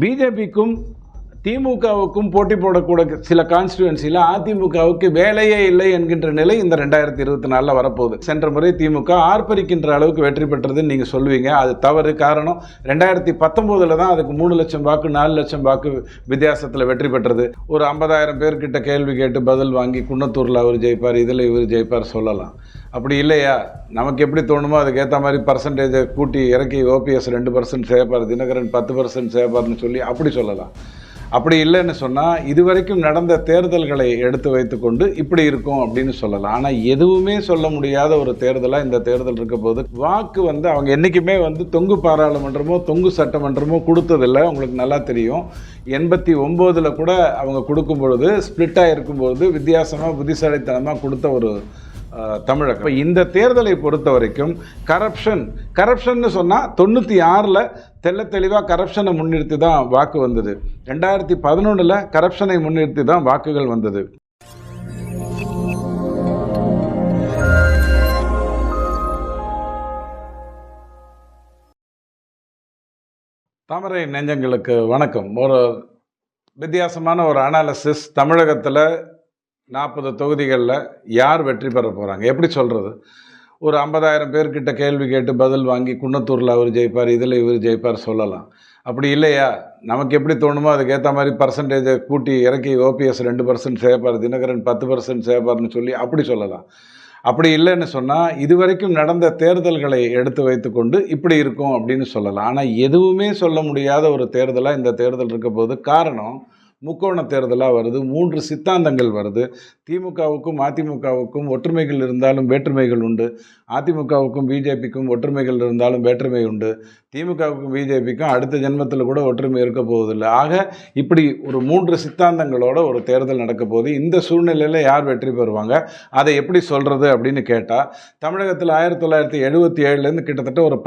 பிஜேபிக்கும் திமுகவுக்கும் போட்டி போடக்கூடிய சில கான்ஸ்டிடுவன்சியில் அதிமுகவுக்கு வேலையே இல்லை என்கின்ற நிலை இந்த 2024 வரப்போகுது. சென்ற முறை திமுக ஆர்ப்பரிக்கின்ற அளவுக்கு வெற்றி பெற்றதுன்னு நீங்கள் சொல்லுவீங்க. அது தவறு. காரணம் 2019 தான் அதுக்கு 3 லட்சம் வாக்கு 4 லட்சம் வாக்கு வித்தியாசத்தில் வெற்றி பெற்றது. ஒரு 50,000 பேர்கிட்ட கேள்வி கேட்டு பதில் வாங்கி குன்னத்தூரில் அவர் ஜெயிப்பார், இதில் இவர் ஜெயிப்பார் சொல்லலாம். அப்படி இல்லையா, நமக்கு எப்படி தோணுமோ அதுக்கேற்ற மாதிரி பர்சன்டேஜை கூட்டி இறக்கி ஓபிஎஸ் 2% சேர்ப்பார், தினகரன் 10% சேர்ப்பார்னு சொல்லி அப்படி சொல்லலாம். அப்படி இல்லைன்னு சொன்னால் இதுவரைக்கும் நடந்த தேர்தல்களை எடுத்து வைத்துக்கொண்டு இப்படி இருக்கும் அப்படின்னு சொல்லலாம். ஆனால் எதுவுமே சொல்ல முடியாத ஒரு தேர்தலாக இந்த தேர்தல் இருக்க போது வாக்கு அவங்க என்றைக்குமே தொங்கு பாராளுமன்றமோ தொங்கு சட்டமன்றமோ கொடுத்ததில்லை. உங்களுக்கு நல்லா தெரியும். 89 கூட அவங்க கொடுக்கும் பொழுது ஸ்பிளிட்டாக இருக்கும்பொழுது வித்தியாசமாக புத்திசாலித்தனமாக கொடுத்த ஒரு தமிழகம். இப்போ இந்த தேர்தலை பொறுத்த வரைக்கும் கரப்ஷன்னு சொன்னால் 96 தெல்ல தெளிவாக கரப்ஷனை முன்னிறுத்தி தான் வாக்கு வந்தது. 2011 கரப்ஷனை முன்னிறுத்தி தான் வாக்குகள் வந்தது. தாமரை நெஞ்சங்களுக்கு வணக்கம். ஒரு வித்தியாசமான ஒரு அனாலிசிஸ். தமிழகத்தில் 40 தொகுதிகளில் யார் வெற்றி பெற போகிறாங்க, எப்படி சொல்கிறது? ஒரு 50,000 பேர்கிட்ட கேள்வி கேட்டு பதில் வாங்கி குன்னத்தூரில் அவர் ஜெயிப்பார், இதில் இவர் ஜெயிப்பார் சொல்லலாம். அப்படி இல்லையா, நமக்கு எப்படி தோணுமோ அதுக்கேற்ற மாதிரி பர்சன்டேஜை கூட்டி இறக்கி ஓபிஎஸ் 2% சேர்ப்பார், தினகரன் 10% சேர்ப்பார்னு சொல்லி அப்படி சொல்லலாம். அப்படி இல்லைன்னு சொன்னால் இதுவரைக்கும் நடந்த தேர்தல்களை எடுத்து வைத்துக்கொண்டு இப்படி இருக்கும் அப்படின்னு சொல்லலாம். ஆனால் எதுவுமே சொல்ல முடியாத ஒரு தேர்தலாக இந்த தேர்தல் இருக்க போது. காரணம், முக்கோண தேர்தலாக வருது. 3 சித்தாந்தங்கள் வருது. திமுகவுக்கும் அதிமுகவுக்கும் ஒற்றுமைகள் இருந்தாலும் வேற்றுமைகள் உண்டு. அதிமுகவுக்கும் பிஜேபிக்கும் ஒற்றுமைகள் இருந்தாலும் வேற்றுமை உண்டு. திமுகவுக்கும் பிஜேபிக்கும் அடுத்த ஜென்மத்தில் கூட ஒற்றுமை இருக்க போவதில்லை. ஆக இப்படி ஒரு 3 சித்தாந்தங்களோட ஒரு தேர்தல் நடக்க போகுது. இந்த சூழ்நிலையில் யார் வெற்றி பெறுவாங்க, அதை எப்படி சொல்கிறது அப்படின்னு கேட்டால், தமிழகத்தில் 1977 கிட்டத்தட்ட ஒரு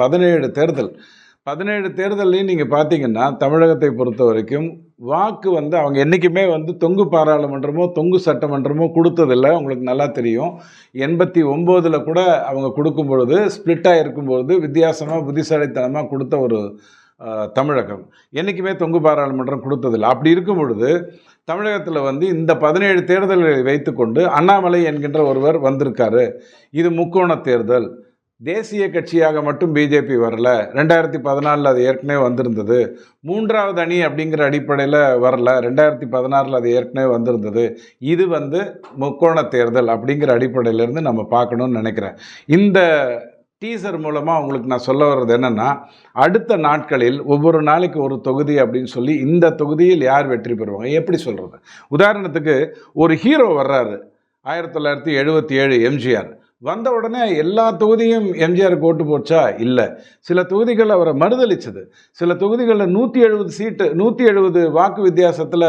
17 தேர்தல்லையும் நீங்கள் பார்த்தீங்கன்னா தமிழகத்தை பொறுத்த வரைக்கும் வாக்கு அவங்க என்றைக்குமே தொங்கு பாராளுமன்றமோ தொங்கு சட்டமன்றமோ கொடுத்ததில்லை. உங்களுக்கு நல்லா தெரியும். 89 கூட அவங்க கொடுக்கும் பொழுது ஸ்பிளிட்டாக இருக்கும்பொழுது வித்தியாசமாக புத்திசாலித்தனமாக கொடுத்த ஒரு தமிழகம். என்றைக்குமே தொங்கு பாராளுமன்றம் கொடுத்ததில்லை. அப்படி இருக்கும் பொழுது தமிழகத்தில் இந்த 17 தேர்தல்களை வைத்துக்கொண்டு அண்ணாமலை என்கின்ற ஒருவர் வந்திருக்காரு. இது முக்கோண தேர்தல். தேசிய கட்சியாக மட்டும் பிஜேபி வரல. 2014 அது ஏற்கனவே வந்திருந்தது. 3வது அணி அப்படிங்கிற அடிப்படையில் வரல. 2016 அது ஏற்கனவே வந்திருந்தது. இது முக்கோண தேர்தல் அப்படிங்கிற அடிப்படையிலேருந்து நம்ம பார்க்கணும்னு நினைக்கிறேன். இந்த டீசர் மூலமாக உங்களுக்கு நான் சொல்ல வர்றது என்னென்னா, அடுத்த நாட்களில் ஒவ்வொரு நாளைக்கு ஒரு தொகுதி அப்படின்னு சொல்லி இந்த தொகுதியில் யார் வெற்றி பெறுவாங்க எப்படி சொல்கிறது. உதாரணத்துக்கு ஒரு ஹீரோ வர்றாரு. 1977 எம்ஜிஆர் வந்த உடனே எல்லா தொகுதியும் எம்ஜிஆருக்கு ஓட்டு போச்சா? இல்லை. சில தொகுதிகள் அவரை மறுதளிச்சது. சில தொகுதிகளில் 170 வாக்கு வித்தியாசத்தில்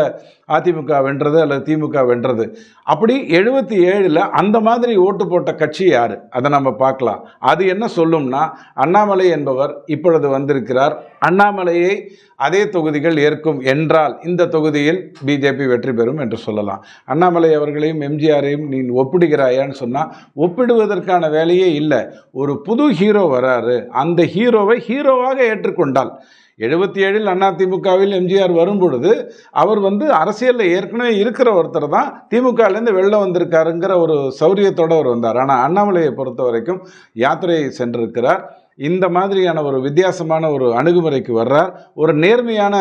அதிமுக வென்றது அல்லது திமுக வென்றது. அப்படி 77 அந்த மாதிரி ஓட்டு போட்ட கட்சி யார், அதை நம்ம பார்க்கலாம். அது என்ன சொல்லும்னா, அண்ணாமலை என்பவர் இப்பொழுது வந்திருக்கிறார். அண்ணாமலையை அதே தொகுதிகள் ஏற்கும் என்றால் இந்த தொகுதியில் பிஜேபி வெற்றி பெறும் என்று சொல்லலாம். அண்ணாமலை அவர்களையும் எம்ஜிஆரையும் நீ ஒப்பிடுகிறாயான்னு சொன்னால் ஒப்பிடுவதற்கான வேலையே இல்லை. ஒரு புது ஹீரோ வராரு, அந்த ஹீரோவை ஹீரோவாக ஏற்றுக்கொண்டால் 77 அதிமுகவில் எம்ஜிஆர் வரும் பொழுது அவர் அரசியலில் ஏற்கனவே இருக்கிற ஒருத்தர் தான் திமுகலேருந்து வெளில வந்திருக்காருங்கிற ஒரு சௌரியத்தோடு அவர் வந்தார். ஆனால் அண்ணாமலையை பொறுத்த வரைக்கும் யாத்திரையை சென்றிருக்கிறார். இந்த மாதிரியான ஒரு வித்தியாசமான ஒரு அணுகுமுறைக்கு வர்றார். ஒரு நேர்மையான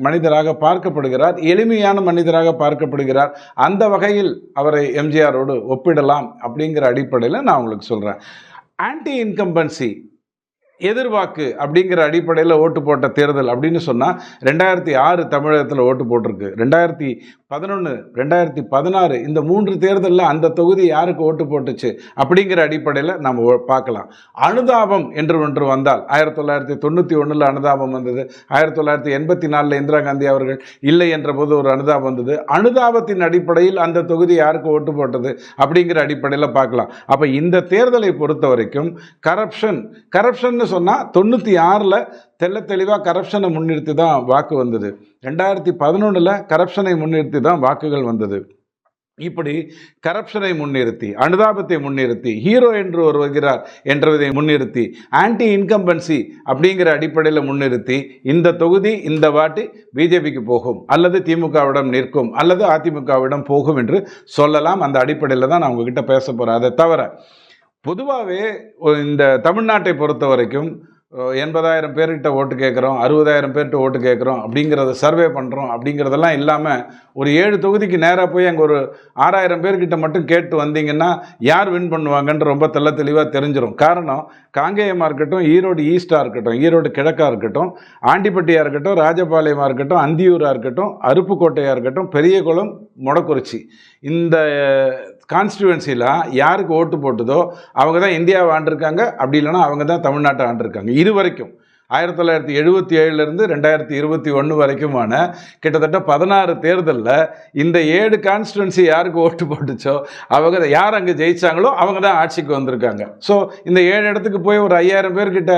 மனிதராக பார்க்கப்படுகிறார், எளிமையான மனிதராக பார்க்கப்படுகிறார். அந்த வகையில் அவரை எம்ஜிஆரோடு ஒப்பிடலாம் அப்படிங்கிற அடிப்படையில் நான் உங்களுக்கு சொல்கிறேன். ஆன்டி இன்கம்பன்சி எதிர்வாக்கு அப்படிங்கிற அடிப்படையில் ஓட்டு போட்ட தேர்தல் அப்படின்னு சொன்னால் 2006 தமிழகத்தில் ஓட்டு போட்டிருக்கு. 2011 2016 இந்த 3 தேர்தலில் அந்த தொகுதி யாருக்கு ஓட்டு போட்டுச்சு அப்படிங்கிற அடிப்படையில் நம்ம பார்க்கலாம். அனுதாபம் என்று ஒன்று வந்தால் 1991 அனுதாபம் வந்தது. 1984 இந்திரா காந்தி அவர்கள் இல்லை என்ற போது ஒரு அனுதாபம் வந்தது. அனுதாபத்தின் அடிப்படையில் அந்த தொகுதி யாருக்கு ஓட்டு போட்டது அப்படிங்கிற அடிப்படையில் பார்க்கலாம். அப்போ இந்த தேர்தலை பொறுத்த வரைக்கும் கரப்ஷன் சொன்னால் 96 தெல்ல தெளிவாக கரப்ஷனை முன்னிறுத்தி தான் வாக்கு வந்தது. 2011 கரப்ஷனை முன்னிறுத்தி தான் வாக்குகள் வந்தது. இப்படி கரப்ஷனை முன்னிறுத்தி, அனுதாபத்தை முன்னிறுத்தி, ஹீரோ என்று ஒரு வருகிறார் என்றதை முன்னிறுத்தி, ஆன்டி இன்கம்பன்சி அப்படிங்கிற அடிப்படையில் முன்னிறுத்தி இந்த தொகுதி இந்த வாட்டி பிஜேபிக்கு போகும் அல்லது திமுகவிடம் நிற்கும் அல்லது அதிமுகவிடம் போகும் என்று சொல்லலாம். அந்த அடிப்படையில் தான் நான் உங்ககிட்ட பேச போகிறேன். அதை தவிர பொதுவாகவே இந்த தமிழ்நாட்டை பொறுத்த வரைக்கும் 80,000 பேர்கிட்ட ஓட்டு கேட்குறோம், 60,000 பேர்கிட்ட ஓட்டு கேட்குறோம் அப்படிங்கிறத சர்வே பண்ணுறோம் அப்படிங்கிறதெல்லாம் இல்லாமல் ஒரு 7 தொகுதிக்கு நேராக போய் அங்கே ஒரு 6,000 பேர்கிட்ட மட்டும் கேட்டு வந்தீங்கன்னா யார் வின் பண்ணுவாங்கன்ற ரொம்ப தெளிவாக தெரிஞ்சிடும். காரணம், காங்கேயமாக இருக்கட்டும், ஈரோடு ஈஸ்டாக இருக்கட்டும், ஈரோடு கிழக்காக இருக்கட்டும், ஆண்டிப்பட்டியாக இருக்கட்டும், ராஜபாளையமாக இருக்கட்டும், அந்தியூராக இருக்கட்டும், அருப்புக்கோட்டையாக இருக்கட்டும், பெரியகுளம், மொடக்குறிச்சி, இந்த கான்ஸ்டியூவன்சியில் யாருக்கு ஓட்டு போட்டதோ அவங்க தான் இந்தியாவை ஆண்டிருக்காங்க. அப்படி இல்லைனா அவங்க தான் தமிழ்நாட்டை ஆண்டிருக்காங்க. இது வரைக்கும் 1977 2021 வரைக்குமான கிட்டத்தட்ட 16 தேர்தலில் இந்த 7 கான்ஸ்டியூவன்சி யாருக்கு ஓட்டு போட்டுச்சோ அவங்க யார் அங்கே ஜெயிச்சாங்களோ அவங்க தான் ஆட்சிக்கு வந்திருக்காங்க. ஸோ இந்த 7 இடத்துக்கு போய் ஒரு 5,000 பேர்கிட்ட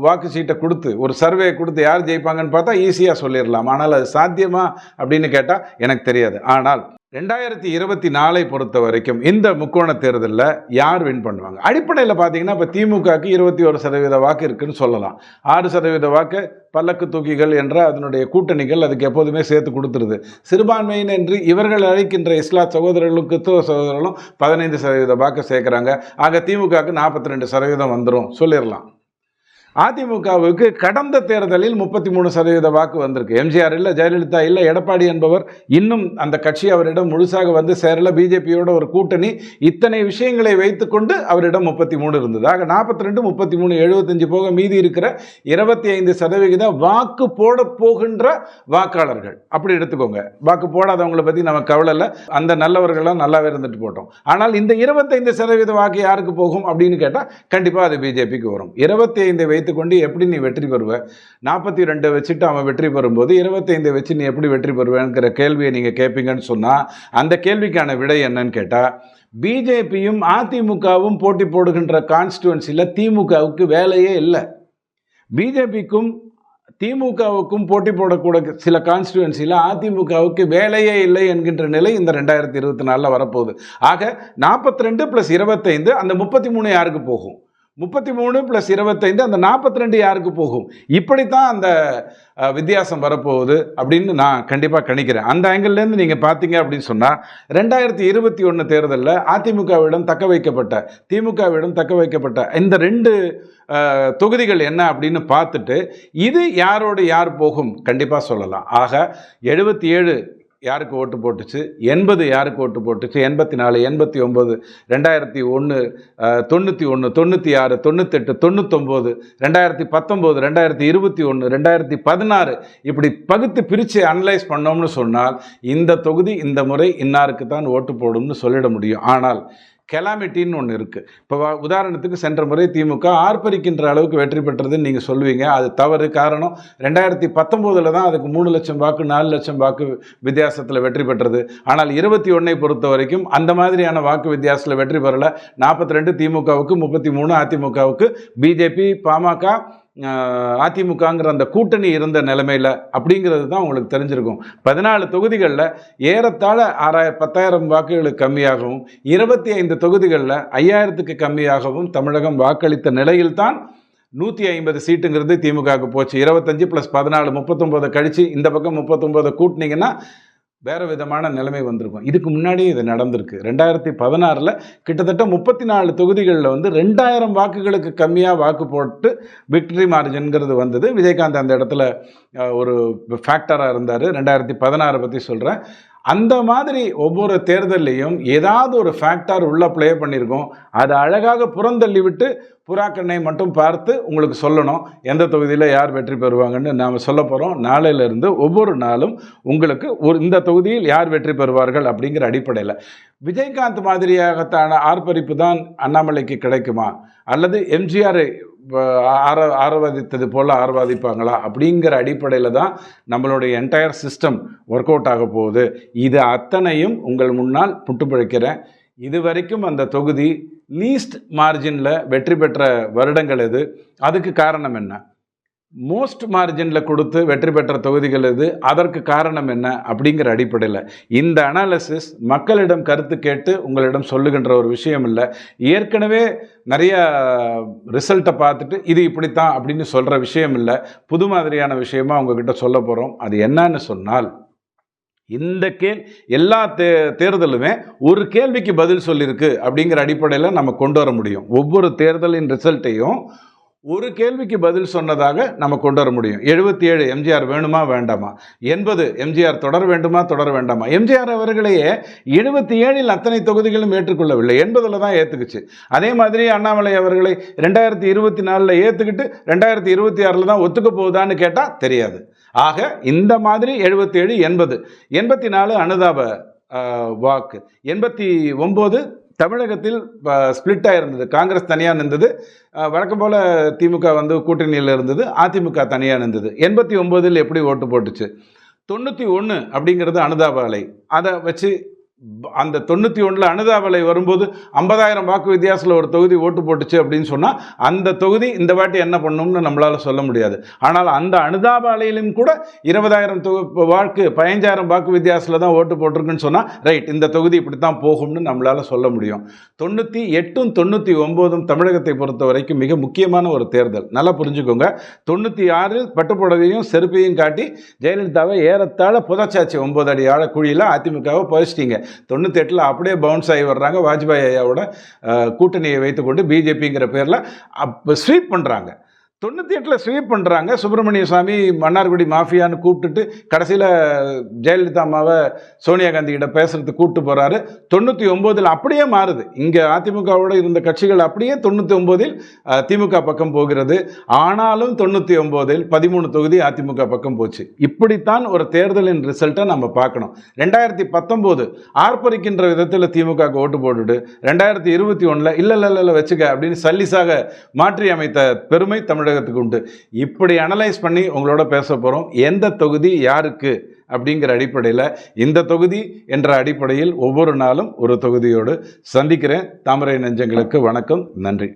வாக்கு சீட்டை கொடுத்து ஒரு சர்வே கொடுத்து யார் ஜெயிப்பாங்கன்னு பார்த்தா ஈஸியாக சொல்லிடலாம். ஆனால் அது சாத்தியமா அப்படின்னு கேட்டால் எனக்கு தெரியாது. ஆனால் 2024 பொறுத்த வரைக்கும் இந்த முக்கோண தேர்தலில் யார் வின் பண்ணுவாங்க? அடிப்படையில் பார்த்தீங்கன்னா இப்போ திமுகவுக்கு 21% வாக்கு இருக்குன்னு சொல்லலாம். 6% வாக்கு பல்லக்கு தூக்கிகள் என்ற அதனுடைய கூட்டணிகள் அதுக்கு எப்போதுமே சேர்த்து கொடுத்துருது. சிறுபான்மையின் என்று இவர்கள் அழைக்கின்ற இஸ்லாத் சகோதரர்களும் கிறிஸ்தவ சகோதரர்களும் 15% வாக்கு சேர்க்குறாங்க. ஆக திமுகவுக்கு 42% வந்துடும் சொல்லிடலாம். அதிமுகவுக்கு கடந்த தேர்தலில் 33% வாக்கு வந்திருக்கு. எம்ஜிஆர் இல்லை, ஜெயலலிதா இல்லை, எடப்பாடி என்பவர் இன்னும் அந்த கட்சி அவரிடம் முழுசாக வந்து சேரல. பிஜேபியோட ஒரு கூட்டணி, இத்தனை விஷயங்களை வைத்துக்கொண்டு அவரிடம் 33 இருந்தது. ஆக 42, 33, 75 போக மீதி இருக்கிற 25% வாக்கு போட போகின்ற வாக்காளர்கள் அப்படி எடுத்துக்கோங்க. வாக்கு போடாதவங்களை பற்றி நம்ம கவலை இல்லை, அந்த நல்லவர்களாம் நல்லாவே இருந்துட்டு போட்டோம். ஆனால் இந்த 25% வாக்கு யாருக்கு போகும் அப்படின்னு கேட்டால் கண்டிப்பாக அது பிஜேபிக்கு வரும். 25 வைத்துக்கொண்டு எப்படி நீ வெற்றி பெறுவ? 42 வச்சுட்டு அவன் வெற்றி பெறும்போது 25 வச்சு நீ எப்படி வெற்றி பெறுவேங்கிற கேள்வியை நீங்கள் கேட்பீங்கன்னு சொன்னால் அந்த கேள்விக்கான விடை என்னன்னு கேட்டால், பிஜேபியும் அதிமுகவும் போட்டி போடுகின்ற கான்ஸ்டியூவன்சியில் திமுகவுக்கு வேலையே இல்லை. பிஜேபிக்கும் திமுகவுக்கும் போட்டி போடக்கூடிய சில கான்ஸ்டியூவன்சியில் அதிமுகவுக்கு வேலையே இல்லை என்கின்ற நிலை இந்த 2024 வரப்போகுது. ஆக 42 + 25 அந்த 33 யாருக்கு போகும்? 33 + 25 அந்த 42 யாருக்கு போகும்? இப்படித்தான் அந்த வித்தியாசம் வரப்போகுது அப்படின்னு நான் கண்டிப்பாக கணிக்கிறேன். அந்த ஆங்கிள்லேருந்து நீங்கள் பார்த்தீங்க அப்படின்னு சொன்னால் 2021 தேர்தலில் அதிமுகவிடம் தக்க வைக்கப்பட்ட, திமுகவிடம் தக்க வைக்கப்பட்ட இந்த 2 தொகுதிகள் என்ன அப்படின்னு பார்த்துட்டு இது யாரோடு யார் போகும் கண்டிப்பாக சொல்லலாம். ஆக 77 யாருக்கு ஓட்டு போட்டுச்சு, 80 யாருக்கு ஓட்டு போட்டுச்சு, 84, 89, 2001, 91, 96, 98, 99, 2019, 2021, 2016 இப்படி பகுத்து பிரித்து அனலைஸ் பண்ணோம்னு சொன்னால் இந்த தொகுதி இந்த முறை இன்னாருக்கு தான் ஓட்டு போடும்னு சொல்லிட முடியும். ஆனால் கெலாமிட்டின்னு ஒன்று இருக்குது. இப்போ உதாரணத்துக்கு சென்ற முறை திமுக ஆர்ப்பரிக்கின்ற அளவுக்கு வெற்றி பெற்றதுன்னு நீங்கள் சொல்லுவீங்க. அது தவறு. காரணம், 2019 தான் அதுக்கு 3 லட்சம் வாக்கு 4 லட்சம் வாக்கு வித்தியாசத்தில் வெற்றி பெற்றது. ஆனால் 21 பொறுத்த வரைக்கும் அந்த மாதிரியான வாக்கு வித்தியாசத்தில் வெற்றி பெறலை. 42 திமுகவுக்கு, 33 அதிமுகவுக்கு. பிஜேபி, பாமக, அதிமுகங்கிற அந்த கூட்டணி இருந்த நிலைமையில் அப்படிங்கிறது தான் உங்களுக்கு தெரிஞ்சிருக்கும். 14 தொகுதிகளில் ஏறத்தாழ 10,000 வாக்குகளுக்கு கம்மியாகவும், 25 தொகுதிகளில் 5,000க்கு கம்மியாகவும் தமிழகம் வாக்களித்த நிலையில்தான் 150 சீட்டுங்கிறது திமுகவுக்கு போச்சு. 25 + 14 39 கழிச்சு இந்த பக்கம் 39 கூட்டினீங்கன்னா வேறு விதமான நிலைமை வந்திருக்கும். இதுக்கு முன்னாடி இது நடந்திருக்கு. 2016 கிட்டத்தட்ட 34 தொகுதிகளில் 2000 வாக்குகளுக்கு கம்மியாக வாக்கு போட்டு விக்டரி மார்ஜின்ங்கிறது வந்தது. விஜயகாந்த் அந்த இடத்துல ஒரு ஃபேக்டராக இருந்தார். 2016 பற்றி சொல்கிறேன். அந்த மாதிரி ஒவ்வொரு தேர்தலையும் ஏதாவது ஒரு ஃபேக்டர் உள்ளே ப்ளே பண்ணியிருக்கோம். அதை அழகாக புறந்தள்ளி விட்டு புறாக்கண்ணை மட்டும் பார்த்து உங்களுக்கு சொல்லணும் எந்த தொகுதியில் யார் வெற்றி பெறுவாங்கன்னு நாம் சொல்ல போகிறோம். நாளையிலிருந்து ஒவ்வொரு நாளும் உங்களுக்கு இந்த தொகுதியில் யார் வெற்றி பெறுவார்கள் அப்படிங்கிற அடிப்படையில் விஜயகாந்த் மாதிரியாகத்தான ஆர்ப்பரிப்பு தான் அண்ணாமலைக்கு கிடைக்குமா, அல்லது எம்ஜிஆரை ஆர்வாதித்தது போல் ஆர்வாதிப்பாங்களா அப்படிங்கிற அடிப்படையில் தான் நம்மளுடைய என்டையர் சிஸ்டம் ஒர்க் அவுட் ஆக போகுது. இது அத்தனையும் உங்கள் முன்னால் புட்டுப்பிழைக்கிறேன். இது வரைக்கும் அந்த தொகுதி லீஸ்ட் மார்ஜினில் வெற்றி பெற்ற வருடங்கள் எது? அதுக்கு காரணம் என்ன? மோஸ்ட் மார்ஜினில் கொடுத்து வெற்றி பெற்ற தொகுதிகள் எது, அதற்கு காரணம் என்ன அப்படிங்கிற அடிப்படையில் இந்த அனாலிசிஸ் மக்களிடம் கருத்து கேட்டு உங்களிடம் சொல்லுகின்ற ஒரு விஷயம் இல்லை. ஏற்கனவே நிறைய ரிசல்ட்டை பார்த்துட்டு இது இப்படித்தான் அப்படின்னு சொல்கிற விஷயம் இல்லை. புது மாதிரியான விஷயமா உங்ககிட்ட சொல்ல போகிறோம். அது என்னன்னு சொன்னால், இந்த எல்லா தேர்தலுமே ஒரு கேள்விக்கு பதில் சொல்லியிருக்கு அப்படிங்கிற அடிப்படையில் நம்ம கொண்டு வர முடியும். ஒவ்வொரு தேர்தலின் ரிசல்ட்டையும் ஒரு கேள்விக்கு பதில் சொன்னதாக நம்ம கொண்டு வர முடியும். 77 எம்ஜிஆர் வேணுமா வேண்டாமா, 80 எம்ஜிஆர் தொடர வேண்டுமா தொடர வேண்டாமா. எம்ஜிஆர் அவர்களையே 77 அத்தனை தொகுதிகளும் ஏற்றுக்கொள்ளவில்லை, 80 தான் ஏற்றுக்குச்சு. அதே மாதிரி அண்ணாமலை அவர்களை 2024 ஏற்றுக்கிட்டு 2026 தான் ஒத்துக்க போகுதான்னு கேட்டால் தெரியாது. ஆக இந்த மாதிரி 77, 80, 84 அனுதாப வாக்கு, 89 தமிழகத்தில் ஸ்பிளிட்டாக இருந்தது. காங்கிரஸ் தனியாக நின்றது, வழக்கம் போல் திமுக கூட்டணியில் இருந்தது, அதிமுக தனியாக நின்றது. 89 எப்படி ஓட்டு போட்டுச்சு? 91 அப்படிங்கிறது அனுதாப அலை. அதை வச்சு அந்த 91 அனுதாப அலை வரும்போது 50,000 வாக்கு வித்தியாசத்தில் ஒரு தொகுதி ஓட்டு போட்டுச்சு அப்படின்னு சொன்னால் அந்த தொகுதி இந்த வாட்டி என்ன பண்ணும்னு நம்மளால் சொல்ல முடியாது. ஆனால் அந்த அனுதாப அலையிலும் கூட 20,000 வாக்கு 15,000 வாக்கு வித்தியாசத்தில் தான் ஓட்டு போட்டிருக்குன்னு சொன்னால் ரைட், இந்த தொகுதி இப்படி தான் போகும்னு நம்மளால் சொல்ல முடியும். 98, 99 தமிழகத்தை பொறுத்த வரைக்கும் மிக முக்கியமான ஒரு தேர்தல். நல்லா புரிஞ்சுக்கோங்க. 96 பட்டுப்புடவையும் செருப்பையும் காட்டி ஜெயலலிதாவை ஏறத்தாழ புதச்சாச்சு 9 அடி ஆழ குழியில் அதிமுகவை புதைச்சிட்டிங்க. 98 அப்படியே பவுன்ஸ் ஆகி வர்றாங்க. வாஜ்பாய் ஐயாவோட கூட்டணியை வைத்துக்கொண்டு பிஜேபிங்கிற பேரில் ஸ்வீப் பண்ணுறாங்க. 98 ஸ்வீப் பண்ணுறாங்க. சுப்பிரமணிய சாமி மன்னார்குடி மாஃபியான்னு கூப்பிட்டுட்டு கடைசியில் ஜெயலலிதா அம்மாவை சோனியா காந்தி கிட்ட பேசுறதுக்கு கூப்பிட்டு போகிறாரு. 99 அப்படியே மாறுது. இங்கே அதிமுகவோடு இருந்த கட்சிகள் அப்படியே 99 திமுக பக்கம் போகிறது. ஆனாலும் 99 13 தொகுதி அதிமுக பக்கம் போச்சு. இப்படித்தான் ஒரு தேர்தலின் ரிசல்ட்டை நம்ம பார்க்கணும். 2019 ஆர்ப்பரிக்கின்ற விதத்தில் திமுக ஓட்டு போட்டுட்டு 2021 இல்லை வச்சுக்க அப்படின்னு சல்லிஸாக மாற்றி அமைத்த பெருமை தமிழகத்துக்கு உண்டு. இப்படி அனலைஸ் பண்ணி உங்களோட பேச போகிறோம். எந்த தொகுதி யாருக்கு அப்படிங்கிற அடிப்படையில், இந்த தொகுதி என்ற அடிப்படையில் ஒவ்வொரு நாளும் ஒரு தொகுதியோடு சந்திக்கிறேன். தாமரை நெஞ்சங்களுக்கு வணக்கம், நன்றி.